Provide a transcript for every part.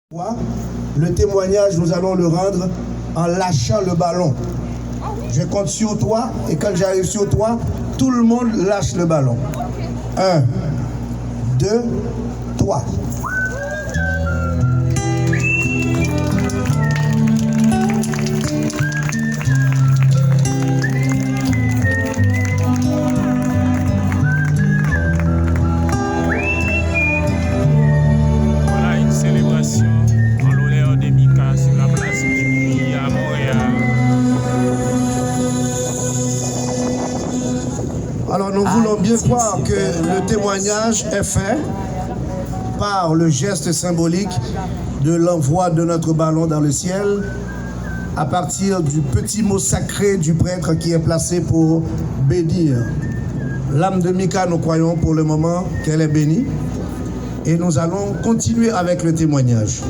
Le témoignage, nous allons le rendre en lâchant le ballon. Je compte sur toi et quand j'arrive sur toi, tout le monde lâche le ballon. 1, 2, 3. Alors nous voulons bien croire que le témoignage est fait par le geste symbolique de l'envoi de notre ballon dans le ciel à partir du petit mot sacré du prêtre qui est placé pour bénir. L'âme de Mika, nous croyons pour le moment qu'elle est bénie et nous allons continuer avec le témoignage.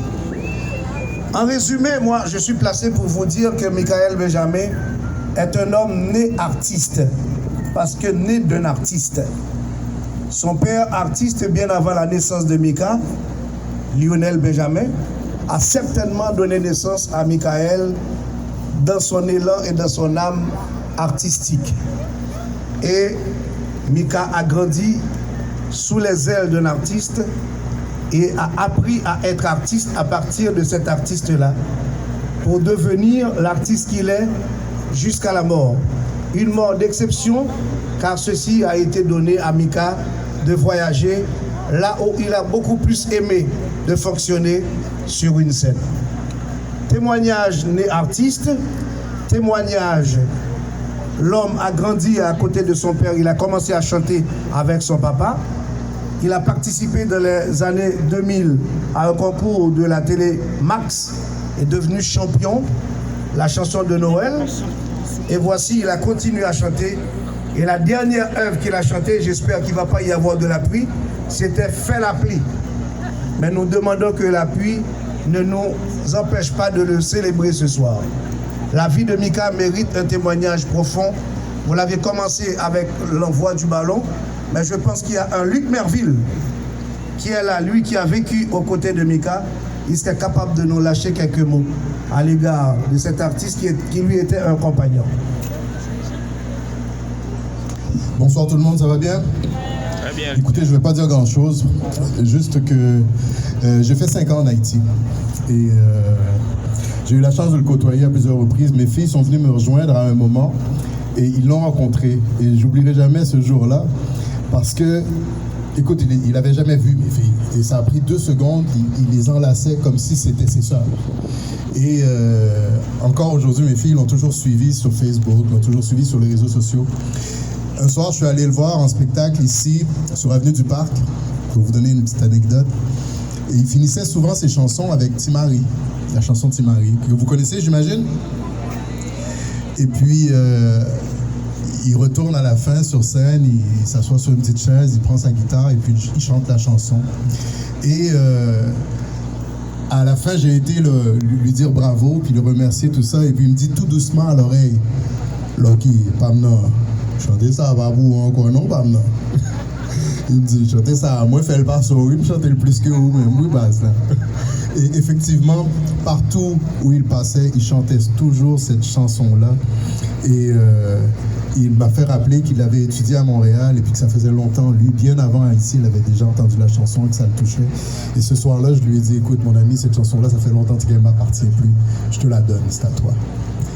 En résumé, moi je suis placé pour vous dire que Michael Benjamin est un homme né artiste. Parce que né d'un artiste. Son père, artiste bien avant la naissance de Mika, Lionel Benjamin, a certainement donné naissance à Michael dans son élan et dans son âme artistique. Et Mika a grandi sous les ailes d'un artiste et a appris à être artiste à partir de cet artiste-là pour devenir l'artiste qu'il est jusqu'à la mort. Une mort d'exception, car ceci a été donné à Mika de voyager là où il a beaucoup plus aimé de fonctionner sur une scène. Témoignage né artiste, témoignage, l'homme a grandi à côté de son père, il a commencé à chanter avec son papa. Il a participé dans les années 2000 à un concours de la télé Max, est devenu champion, la chanson de Noël. Et voici, il a continué à chanter. Et la dernière œuvre qu'il a chantée, j'espère qu'il ne va pas y avoir de la pluie, c'était « Fais la pluie ». Mais nous demandons que la pluie ne nous empêche pas de le célébrer ce soir. La vie de Mika mérite un témoignage profond. Vous l'avez commencé avec l'envoi du ballon, mais je pense qu'il y a un Luc Merville qui est là, lui qui a vécu aux côtés de Mika. Il serait capable de nous lâcher quelques mots à l'égard de cet artiste qui lui était un compagnon. Bonsoir tout le monde, ça va bien? Très bien. Écoutez, je ne vais pas dire grand-chose, juste que j'ai fait 5 ans en Haïti. Et j'ai eu la chance de le côtoyer à plusieurs reprises. Mes filles sont venues me rejoindre à un moment et ils l'ont rencontré. Et j'oublierai jamais ce jour-là parce que, écoute, il n'avait jamais vu mes filles. Et ça a pris 2 secondes, il les enlaçait comme si c'était ses sœurs. Et encore aujourd'hui, mes filles l'ont toujours suivi sur Facebook, l'ont toujours suivi sur les réseaux sociaux. Un soir, je suis allé le voir en spectacle ici, sur Avenue du Parc, pour vous donner une petite anecdote. Et il finissait souvent ses chansons avec Timari, la chanson Timari, que vous connaissez, j'imagine. Et puis, il retourne à la fin sur scène, il s'assoit sur une petite chaise, il prend sa guitare et puis il chante la chanson. Et à la fin, j'ai été lui dire bravo, puis le remercier, tout ça. Et puis il me dit tout doucement à l'oreille, « Loki, Pamna, chantez ça à Babou encore, non, Pamna? » Il me dit, chantez ça, moi, fais le pas sur lui, chantez le plus que vous, même, oui, base là. Et effectivement, partout où il passait, il chantait toujours cette chanson-là. Et il m'a fait rappeler qu'il avait étudié à Montréal et puis que ça faisait longtemps, lui, bien avant Haïti, il avait déjà entendu la chanson et que ça le touchait. Et ce soir-là, je lui ai dit, écoute, mon ami, cette chanson-là, ça fait longtemps qu'elle ne m'appartient plus. Je te la donne, c'est à toi.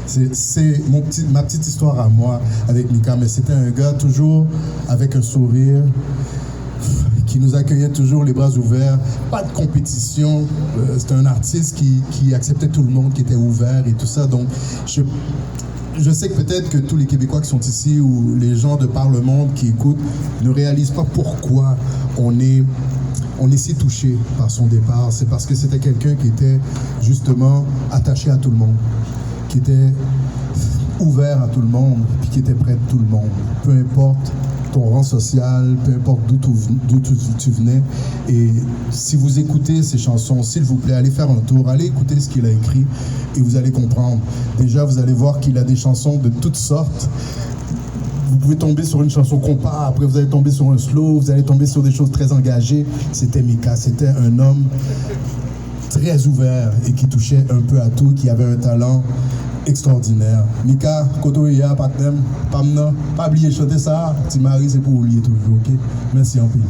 C'est ma petite histoire à moi avec Mika, mais c'était un gars toujours avec un sourire, qui nous accueillait toujours les bras ouverts, pas de compétition. C'était un artiste qui acceptait tout le monde, qui était ouvert et tout ça. Donc, je sais que peut-être que tous les Québécois qui sont ici ou les gens de par le monde qui écoutent ne réalisent pas pourquoi on est si touché par son départ. C'est parce que c'était quelqu'un qui était justement attaché à tout le monde, qui était ouvert à tout le monde, puis qui était près de tout le monde. Peu importe ton rang social, peu importe d'où tu venais. Et si vous écoutez ces chansons, s'il vous plaît, allez faire un tour, allez écouter ce qu'il a écrit et vous allez comprendre. Déjà, vous allez voir qu'il a des chansons de toutes sortes. Vous pouvez tomber sur une chanson compas, après vous allez tomber sur un slow, vous allez tomber sur des choses très engagées. C'était Mika, c'était un homme très ouvert et qui touchait un peu à tout, qui avait un talent extraordinaire. Mika, Kotoya, Patnem, Pamna, pas oublier de chanter ça. Timari, c'est pour oublier toujours, ok? Merci en plus.